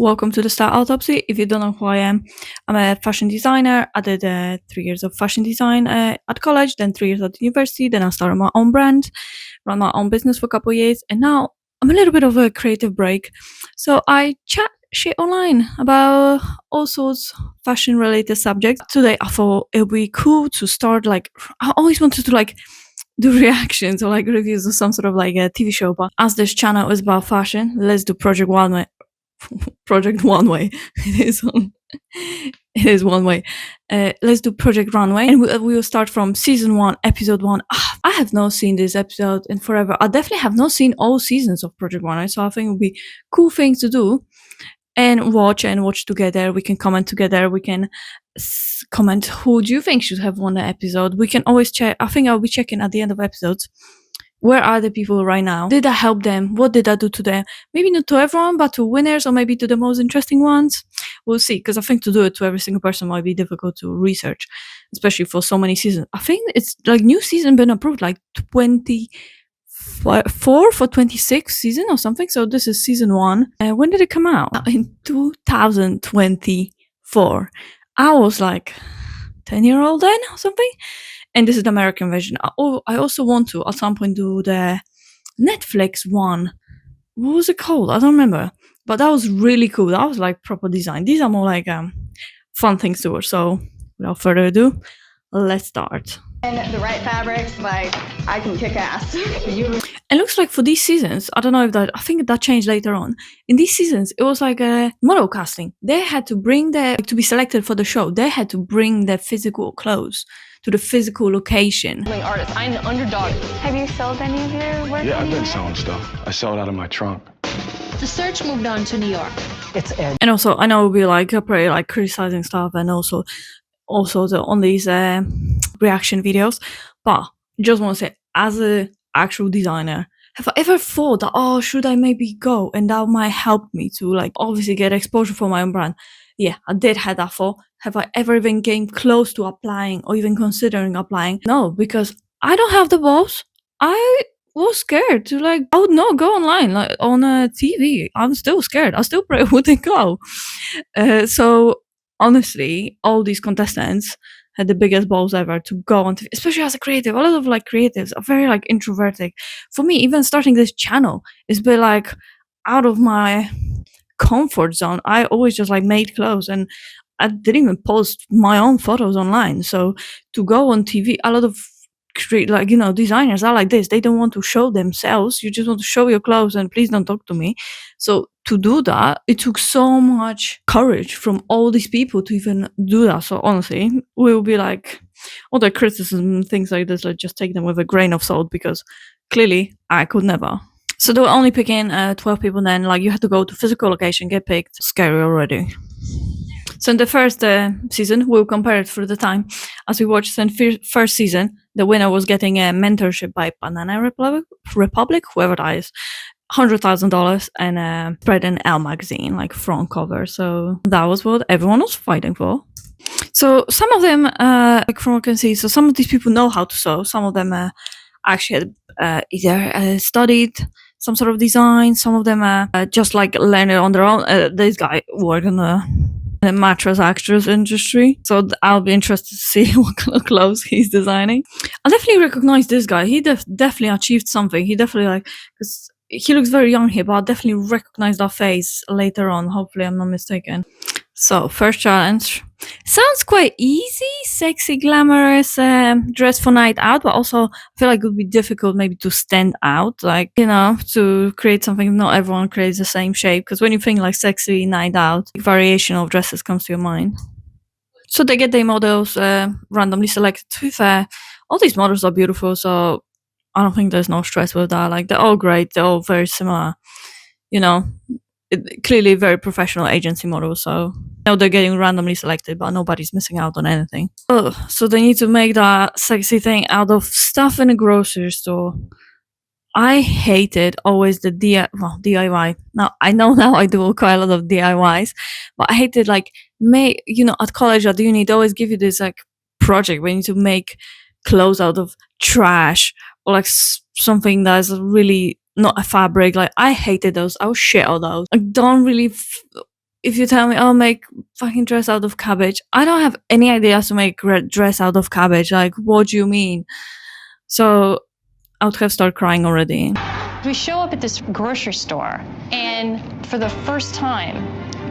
Welcome to the Star Autopsy. If you don't know who I am, I'm a fashion designer. I did 3 years of fashion design at college, then 3 years at university. Then I started my own brand, run my own business for a couple of years, and now I'm a little bit of a creative break. So I chat shit online about all sorts fashion related subjects. Today I thought it would be cool to start I always wanted to do reactions or reviews of some sort of a TV show, but as this channel is about fashion, let's do Project Runway. Project Runway. It is one way. Let's do Project Runway, and we will start from season 1, episode 1. I have not seen this episode in forever. I definitely have not seen all seasons of Project Runway, so I think it would be cool things to do and watch together. We can comment together. We can comment who do you think should have won the episode. We can always check. I think I'll be checking at the end of episodes. Where are the people right now? Did I help them? What did I do to them? Maybe not to everyone, but to winners or maybe to the most interesting ones. We'll see, because I think to do it to every single person might be difficult to research, especially for so many seasons. I think it's new season been approved 24 for 26 season or something. So this is season 1. When did it come out? In 2024. I was 10-year-old then or something. And this is the American version. I also want to at some point do the Netflix one. What was it called? I don't remember. But that was really cool. That was proper design. These are more fun things to watch. So without further ado, let's start. And the right fabrics, I can kick ass. It looks like for these seasons, I don't know if I think that changed later on. In these seasons, it was a model casting. They had to bring to be selected for the show, they had to bring their physical clothes to the physical location. Artist, I'm the underdog. Have you sold any of your work? Yeah, I've been selling stuff. I sell it out of my trunk. The search moved on to New York. And also, I know we'll be pretty criticizing stuff and also on these reaction videos, but just want to say, as a actual designer, have I ever thought that should I maybe go and that might help me to obviously get exposure for my own brand? Yeah, I did have that thought. Have I ever even came close to applying or even considering applying? No, because I don't have the balls. I was scared to I would not go online on a TV. I'm still scared. I still probably wouldn't go. So honestly, all these contestants had the biggest balls ever to go on TV, especially as a creative. A lot of creatives are very introverted. For me, even starting this channel is a bit out of my comfort zone. I always just made clothes, and I didn't even post my own photos online. So to go on TV, a lot of designers are like this. They don't want to show themselves. You just want to show your clothes and please don't talk to me. So to do that, it took so much courage from all these people to even do that. So honestly, we'll be all the criticism and things like this, just take them with a grain of salt, because clearly I could never. So they were only picking 12 people then. You had to go to physical location, get picked. Scary already. So in the first season, we'll compare it through the time. As we watched in first season, the winner was getting a mentorship by Banana Republic, whoever that is, $100,000 and a Spread and Elle magazine, front cover. So that was what everyone was fighting for. So some of them, from what I can see, so some of these people know how to sew. Some of them actually had either studied some sort of design. Some of them just learned it on their own. This guy worked in the mattress actress industry, so I'll be interested to see what kind of clothes he's designing. I definitely recognize this guy. He definitely achieved something. He definitely because he looks very young here, but I'll definitely recognize that face later on. Hopefully I'm not mistaken. So first challenge sounds quite easy, sexy, glamorous, dress for night out, but also I feel it would be difficult maybe to stand out, to create something. Not everyone creates the same shape, because when you think sexy night out, variation of dresses comes to your mind. So they get their models randomly selected. To be fair, all these models are beautiful, so I don't think there's no stress with that. They're all great. They're all very similar, clearly very professional agency models, so they're getting randomly selected, but nobody's missing out on anything. So they need to make that sexy thing out of stuff in a grocery store. I hated always the DIY. Now I know now I do quite a lot of DIYs, but I hated at college at uni they always give you this project where you need to make clothes out of trash or something that's really not a fabric. I hated those. I was shit on those. I don't really if you tell me, oh, make fucking dress out of cabbage, I don't have any idea how to make dress out of cabbage. Like, what do you mean? So I would have started crying already. We show up at this grocery store, and for the first time,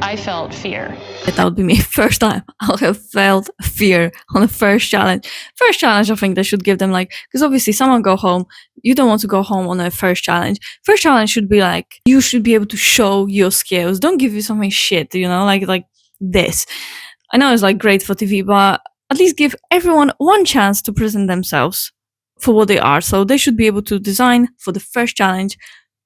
I felt fear. That would be me. First time I would have felt fear on the first challenge. First challenge, I think they should give them like, because obviously someone go home, you don't want to go home on a first challenge. First challenge should be like, you should be able to show your skills. Don't give you something shit, you know, like this. I know it's like great for TV, but at least give everyone one chance to present themselves for what they are. So they should be able to design for the first challenge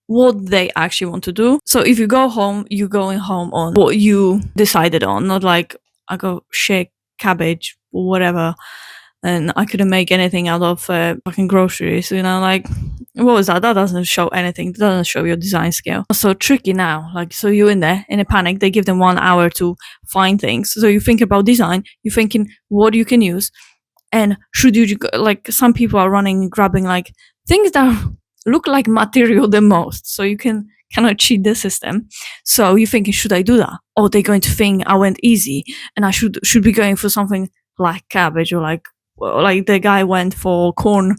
what they actually want to do. So if you go home, you're going home on what you decided on, not like I go shake cabbage or whatever and I couldn't make anything out of fucking groceries, you know, like what was that? That doesn't show anything. That doesn't show your design skill. So tricky now, like, so you're in there in a panic, they give them 1 hour to find things. So you think about design, you're thinking what you can use, and should you, like, some people are running, grabbing like things that look like material the most, so you cannot cheat the system. So you're thinking, should I do that? Or they're going to think I went easy and I should be going for something like cabbage, or like the guy went for corn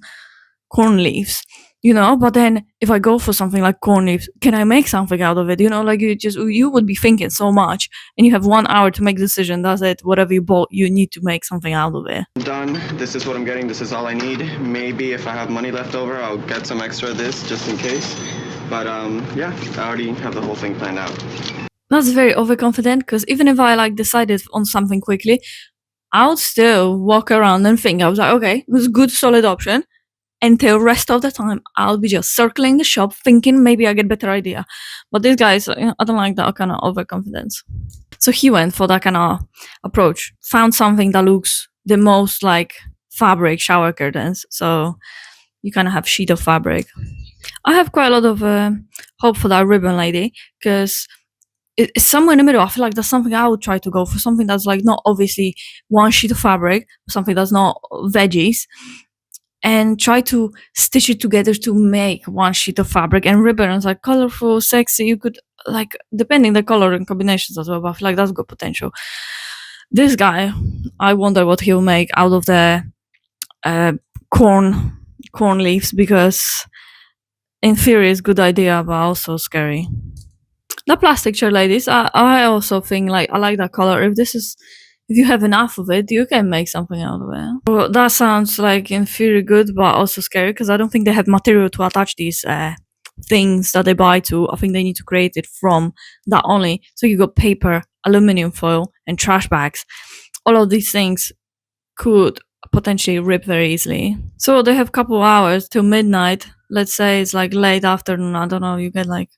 leaves, you know. But then if I go for something like corn leaves, can I make something out of it? You know, like you would be thinking so much, and you have 1 hour to make a decision. That's it. Whatever you bought, you need to make something out of it. Done. This is what I'm getting. This is all I need. Maybe if I have money left over, I'll get some extra of this just in case. But yeah, I already have the whole thing planned out. That's very overconfident, because even if I like decided on something quickly, I would still walk around and think. I was like, okay, it was a good solid option. Until rest of the time, I'll be just circling the shop thinking maybe I get better idea. But this guy is, I don't like that kind of overconfidence. So he went for that kind of approach, found something that looks the most like fabric shower curtains. So you kind of have sheet of fabric. I have quite a lot of hope for that ribbon lady, because it's somewhere in the middle. I feel like that's something I would try to go for, something that's like not obviously one sheet of fabric, something that's not veggies, and try to stitch it together to make one sheet of fabric. And ribbons like colorful, sexy. You could, like, depending the color and combinations as well, but I feel like that's good potential. This guy, I wonder what he'll make out of the corn leaves, because in theory it's a good idea, but also scary. The plastic chair ladies, I also think, like, I like that color. If you have enough of it, you can make something out of it. Well, that sounds like in theory good, but also scary, because I don't think they have material to attach these things that they buy to. I think they need to create it from that only. So you got paper, aluminum foil, and trash bags. All of these things could potentially rip very easily. So they have a couple hours till midnight. Let's say it's like late afternoon. I don't know. You get like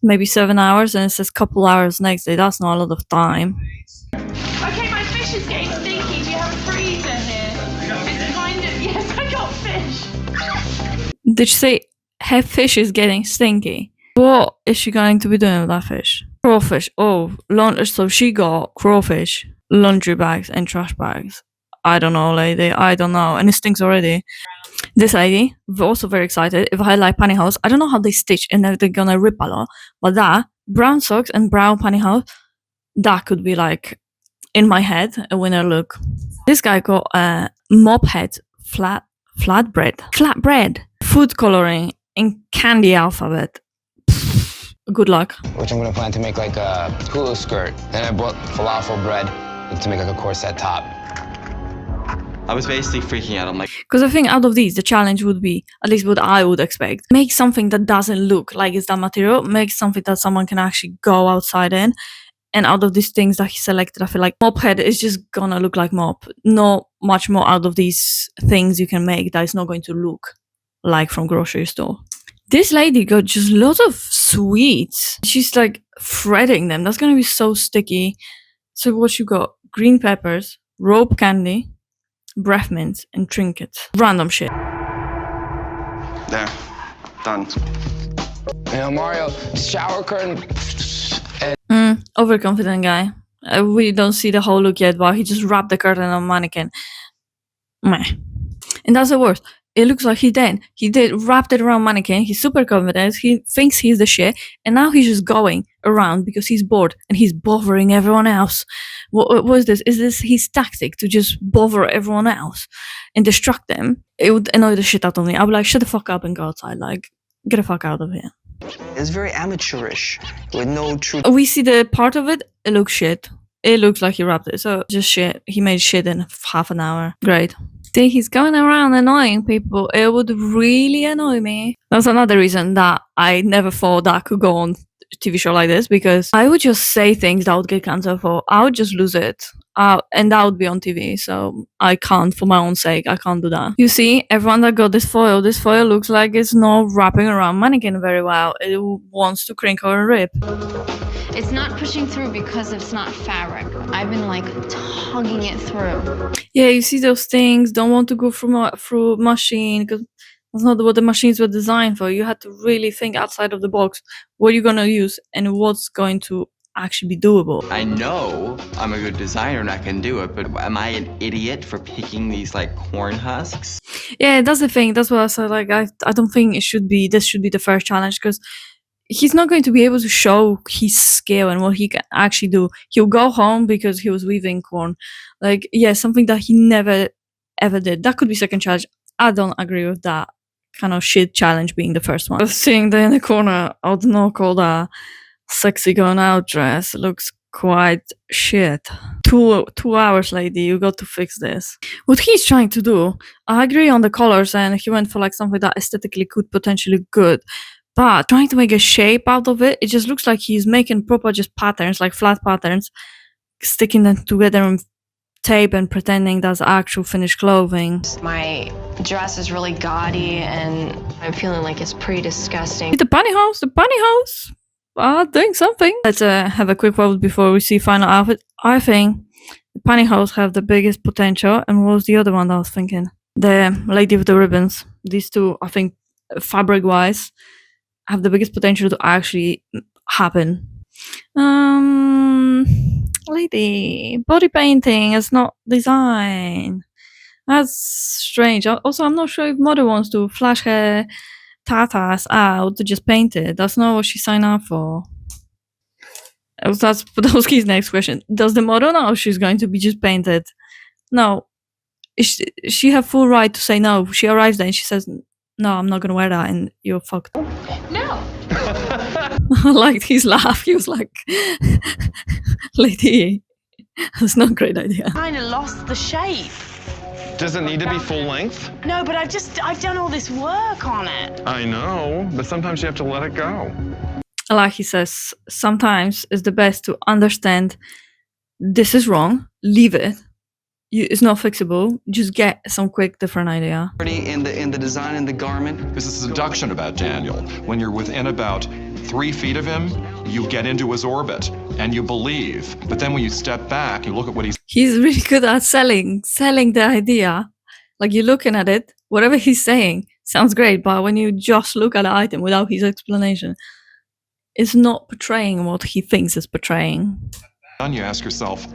maybe 7 hours, and it says couple hours next day. That's not a lot of time. Okay, my fish is getting stinky. Do you have a freezer here? It's kind of, yes, I got fish. Did you say her fish is getting stinky? What is she going to be doing with that fish? Crawfish. Oh, so she got crawfish, laundry bags, and trash bags. I don't know, lady. I don't know. And it stinks already. This lady, also very excited. If I had like pantyhose, I don't know how they stitch and if they're gonna rip a lot, but that brown socks and brown pantyhose, that could be like in my head a winner look. This guy got a mop head flatbread, food coloring in candy alphabet. Good luck. Which I'm gonna plan to make like a hula skirt. Then I bought falafel bread to make like a corset top. I was basically freaking out. I'm like, because I think out of these, the challenge would be, at least what I would expect, make something that doesn't look like it's that material, make something that someone can actually go outside in. And out of these things that he selected, I feel like mop head is just gonna look like mop. Not much more out of these things you can make that is not going to look like from grocery store. This lady got just lots of sweets. She's like threading them. That's gonna be so sticky. So what you got? Green peppers, rope candy, breath mints, and trinkets. Random shit. there, done. You know, Mario, shower curtain. Overconfident guy. We don't see the whole look yet, but he just wrapped the curtain on mannequin. Meh. And that's the worst. it looks like he did wrapped it around mannequin. He's super confident. He thinks he's the shit, and now he's just going around because he's bored and he's bothering everyone else. What was this? Is this his tactic to just bother everyone else and distract them? It would annoy the shit out of me. I'd be like, shut the fuck up and go outside. Like, get the fuck out of here. It's very amateurish with no true. We see the part of it. It looks shit. It looks like he wrapped it. So just shit. He made shit in half an hour. Great. See, he's going around annoying people. It would really annoy me. That's another reason that I never thought that I could go on a TV show like this, because I would just say things that would get cancelled for. I would just lose it. And that would be on TV. So I can't, for my own sake, I can't do that. You see, everyone that got this foil looks like it's not wrapping around mannequin very well. It wants to crinkle and rip. It's not pushing through because it's not fabric. I've been like tugging it through. Yeah, you see those things, don't want to go through machine, because that's not what the machines were designed for. You had to really think outside of the box what you're gonna use and what's going to actually be doable. I know I'm a good designer and I can do it, but am I an idiot for picking these like corn husks? Yeah, that's the thing. That's what I said. Like, I don't think this should be the first challenge, because he's not going to be able to show his skill and what he can actually do. He'll go home because he was weaving corn. Like, yeah, something that he never ever did. That could be second challenge. I don't agree with that kind of shit challenge being the first one. Seeing there in the corner, I would not call that sexy going out dress. It looks quite shit. 2 hours, lady, you got to fix this. What he's trying to do, I agree on the colors, and he went for like something that aesthetically could potentially good. But trying to make a shape out of it, it just looks like he's making proper just patterns, like flat patterns, sticking them together in tape and pretending that's actual finished clothing. My dress is really gaudy and I'm feeling like it's pretty disgusting. The pantyhose are doing something. Let's have a quick vote before we see final outfit. I think the pantyhose have the biggest potential. And what was the other one that I was thinking? The lady with the ribbons. These two, I think, fabric-wise, have the biggest potential to actually happen. Lady, body painting is not design. That's strange. Also, I'm not sure if mother wants to flash her tatas out to just paint it. That's not what she signed up for. That's Podolski's next question. Does the mother know she's going to be just painted? No. She have full right to say no. She arrives there and she says, no, I'm not gonna wear that, and you're fucked. No. I liked his laugh. He was like, lady, that's not a great idea. Kind of lost the shape. Does it need to be full length? No, but I've done all this work on it. I know, but sometimes you have to let it go. Like he says, sometimes it's the best to understand this is wrong, leave it. It's not fixable. Just get some quick different idea. In the design and the garment. This is a seduction about Daniel. When you're within about 3 feet of him, you get into his orbit and you believe. But then when you step back, you look at what he's really good at selling the idea. Like, you're looking at it, whatever he's saying sounds great, but when you just look at the item without his explanation, it's not portraying what he thinks it's portraying. done, you ask yourself,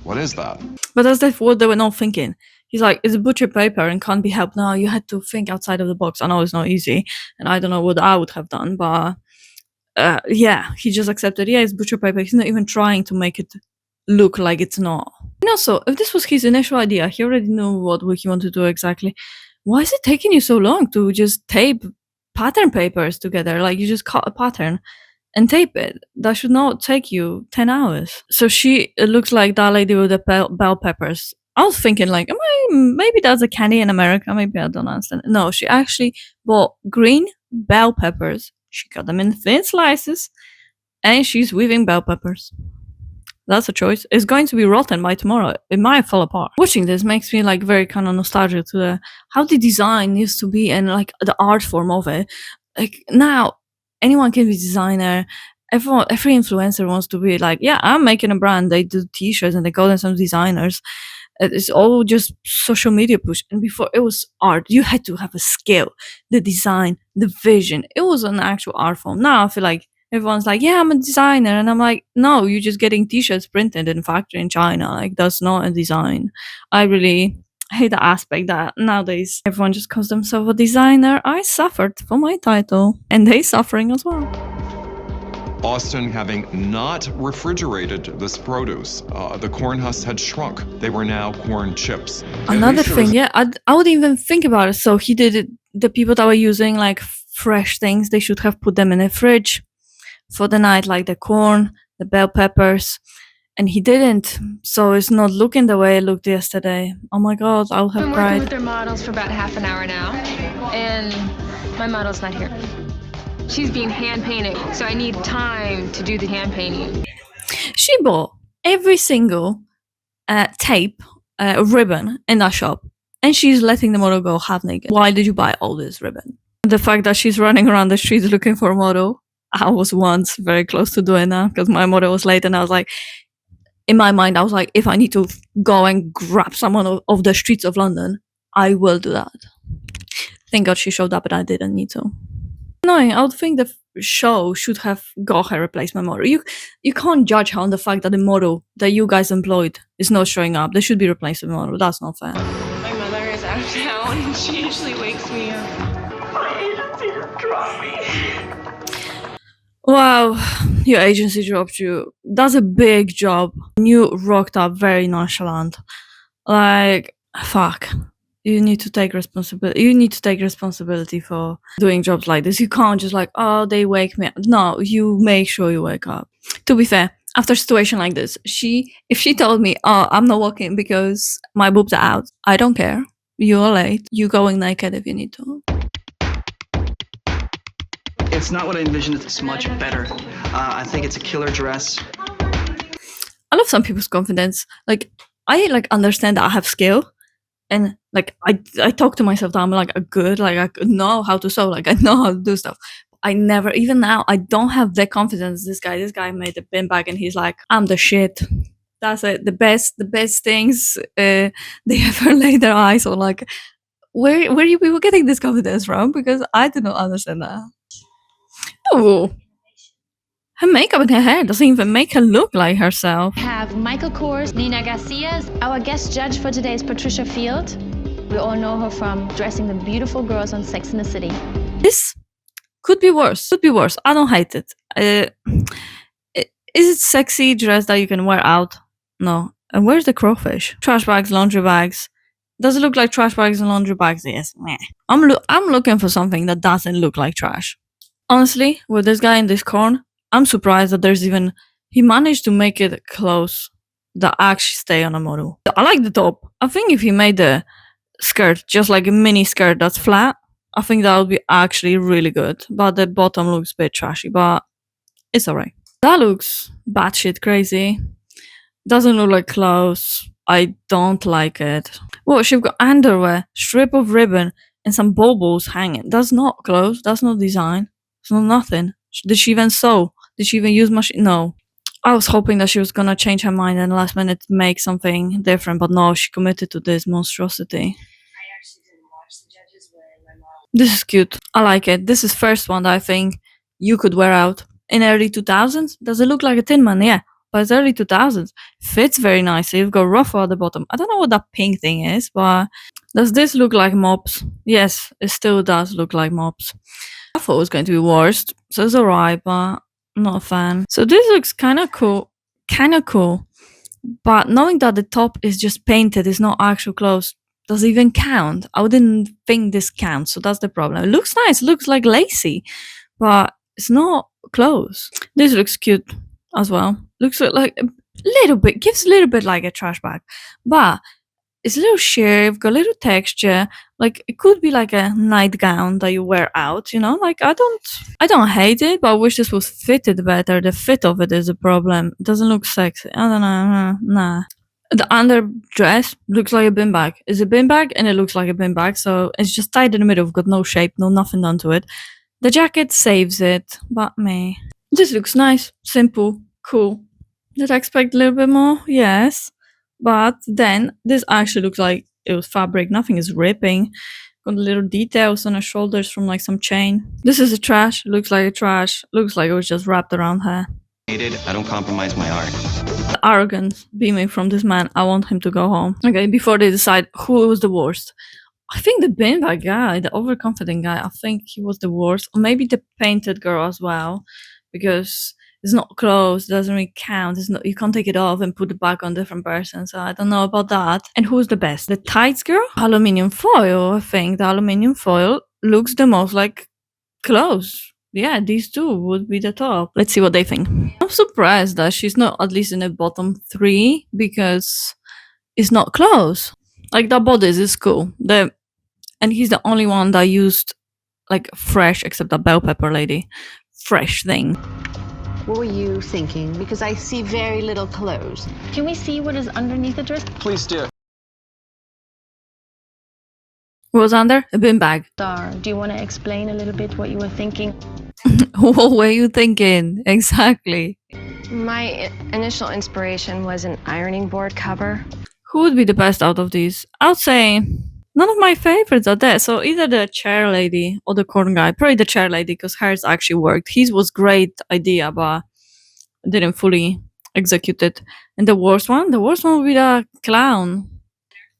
what is that? But that's what they were not thinking. He's like, it's a butcher paper and can't be helped. No, you had to think outside of the box. I know it's not easy, and I don't know what I would have done, but yeah, he just accepted, yeah, it's butcher paper. He's not even trying to make it look like it's not. And also, if this was his initial idea, he already knew what he wanted to do exactly. Why is it taking you so long to just tape pattern papers together? Like, you just cut a pattern and tape it. That should not take you 10 hours. So it looks like that lady with the bell peppers. I was thinking, like, maybe that's a candy in America. Maybe I don't understand. No, she actually bought green bell peppers. She cut them in thin slices, and she's weaving bell peppers. That's a choice. It's going to be rotten by tomorrow. It might fall apart. Watching this makes me like very kind of nostalgic to how the design used to be and like the art form of it. Like, now, anyone can be designer. Every influencer wants to be like, yeah, I'm making a brand. They do t-shirts and they call them some designers. It's all just social media push. And before, it was art. You had to have a skill, the design, the vision. It was an actual art form. Now I feel like everyone's like, yeah, I'm a designer. And I'm like, no, you're just getting t-shirts printed in factory in China. Like, that's not a design. I really I hate the aspect that nowadays everyone just calls themselves a designer. I suffered for my title, and they suffering as well. Austin having not refrigerated this produce, the corn husks had shrunk. They were now corn chips. Another thing, yeah, I wouldn't even think about it. So he did it. The people that were using like fresh things, they should have put them in a fridge for the night, like the corn, the bell peppers, and he didn't. So it's not looking the way it looked yesterday. Oh my god, I'll have I've been working cried. with their models for about half an hour now, and my model's not here. She's being hand painted, so I need time to do the hand painting. She bought every single tape, ribbon in that shop, and she's letting the model go half naked. Why did you buy all this ribbon? The fact that she's running around the streets looking for a model, I was once very close to doing that because my model was late, and I was like, in my mind, I was like, if I need to go and grab someone off the streets of London, I will do that. Thank God she showed up, and I didn't need to. Annoying. I would think the show should have got her replacement model. You can't judge her on the fact that the model that you guys employed is not showing up. There should be replacement model. That's not fair. My mother is out of town and she usually wakes me up. My agency just dropped me. Wow, your agency dropped you. That's a big job. You rocked up very nonchalant. Like, fuck. You need to take responsibility. You need to take responsibility for doing jobs like this. You can't just like, oh, they wake me up. No, you make sure you wake up. To be fair, after a situation like this, if she told me, oh, I'm not walking because my boobs are out, I don't care. You're late. You going naked if you need to. It's not what I envisioned. It's much better. I think it's a killer dress. I love some people's confidence. Like, I like understand that I have skill. And like I talk to myself that I'm like a good, like I know how to sew, like I know how to do stuff. I never, even now, I don't have the confidence. This guy made a bin bag and he's like, I'm the shit. That's it. The best things they ever laid their eyes on. Like, where are you people getting this confidence from? Because I do not understand that. Oh, her makeup and her hair doesn't even make her look like herself. Have Michael Kors, Nina Garcia. Our guest judge for today is Patricia Field. We all know her from dressing the beautiful girls on Sex and the City. This could be worse. Could be worse. I don't hate it. Is it sexy dress that you can wear out? No. And where's the crowfish? Trash bags, laundry bags. Does it look like trash bags and laundry bags? Yes. Meh. I'm looking for something that doesn't look like trash. Honestly, with this guy in this corn, I'm surprised that he managed to make it close that actually stay on a model. I like the top. I think if he made the skirt just like a mini skirt that's flat, I think that would be actually really good. But the bottom looks a bit trashy, but it's alright. That looks batshit crazy. Doesn't look like clothes. I don't like it. Well, she's got underwear, strip of ribbon, and some baubles hanging. That's not clothes. That's not design. It's not nothing. Did she even sew? Did she even use machine? No. I was hoping that she was gonna change her mind and last minute make something different, but no, she committed to this monstrosity. This is cute. I like it. This is first one that I think you could wear out. In early 2000s? Does it look like a Tin Man? Yeah. But it's early 2000s. Fits very nicely. You've got ruffle at the bottom. I don't know what that pink thing is, but does this look like mops? Yes, it still does look like mops. I thought it was going to be worst, so it's alright, but I'm not a fan. So this looks kind of cool. But knowing that the top is just painted, it's not actual clothes, does it even count? I wouldn't think this counts, so that's the problem. It looks nice, it looks like lacy, but it's not clothes. This looks cute as well. Looks like a little bit, gives a little bit like a trash bag, but it's a little sheer, you've got a little texture. Like, it could be like a nightgown that you wear out, you know? Like, I don't hate it, but I wish this was fitted better. The fit of it is a problem. It doesn't look sexy. I don't know. Nah. The underdress looks like a bin bag. It's a bin bag and it looks like a bin bag, so it's just tied in the middle. We've got no shape, nothing done to it. The jacket saves it, but me. This looks nice, simple, cool. Did I expect a little bit more? Yes. But then this actually looks like it was fabric. Nothing is ripping. Got little details on her shoulders from like some chain. This is a trash. Looks like a trash. Looks like it was just wrapped around her. I don't compromise my art. The arrogance beaming from this man. I want him to go home. Okay, before they decide who was the worst. I think the beanbag guy, the overconfident guy, I think he was the worst. Or maybe the painted girl as well. Because it's not clothes, doesn't really count. It's not, you can't take it off and put it back on different person. So I don't know about that. And who's the best? The tights girl? Aluminium foil, I think. The aluminium foil looks the most like clothes. Yeah, these two would be the top. Let's see what they think. I'm surprised that she's not at least in the bottom 3 because it's not close. Like that bodice is cool. And he's the only one that used like fresh, except that bell pepper lady, fresh thing. What were you thinking? Because I see very little clothes. Can we see what is underneath the dress? Please do. What was under? A bin bag. Star, do you want to explain a little bit what you were thinking? What were you thinking? Exactly. My initial inspiration was an ironing board cover. Who would be the best out of these? I would say none of my favorites are there. So either the chair lady or the corn guy. Probably the chair lady because hers actually worked. His was great idea, but didn't fully execute it. And the worst one would be the clown.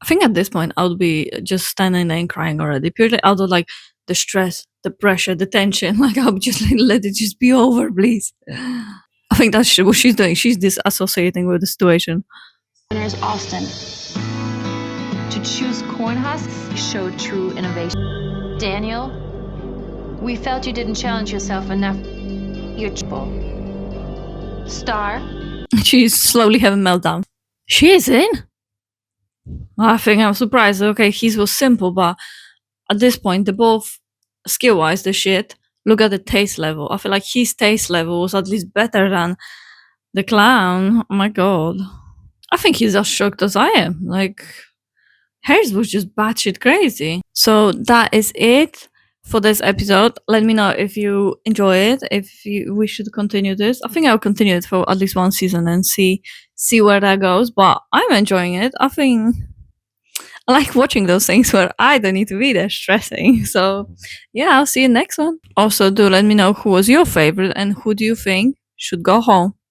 I think at this point I would be just standing there and crying already. Purely out of like the stress, the pressure, the tension. Like I would just like, let it just be over, please. I think that's what she's doing. She's disassociating with the situation. Winner is Austin. To choose corn husks showed true innovation. Daniel, we felt you didn't challenge yourself enough. You're triple. Star. She's slowly having a meltdown. She is in? I think I'm surprised. Okay, his was simple, but at this point, they're both skill-wise the shit. Look at the taste level. I feel like his taste level was at least better than the clown. Oh my god. I think he's as shocked as I am. Like, hers was just batshit crazy. So that is it for this episode. Let me know if you enjoy it, if we should continue this. I think I'll continue it for at least one season and see where that goes. But I'm enjoying it. I think I like watching those things where I don't need to be there stressing. So yeah, I'll see you next one. Also, do let me know who was your favorite and who do you think should go home.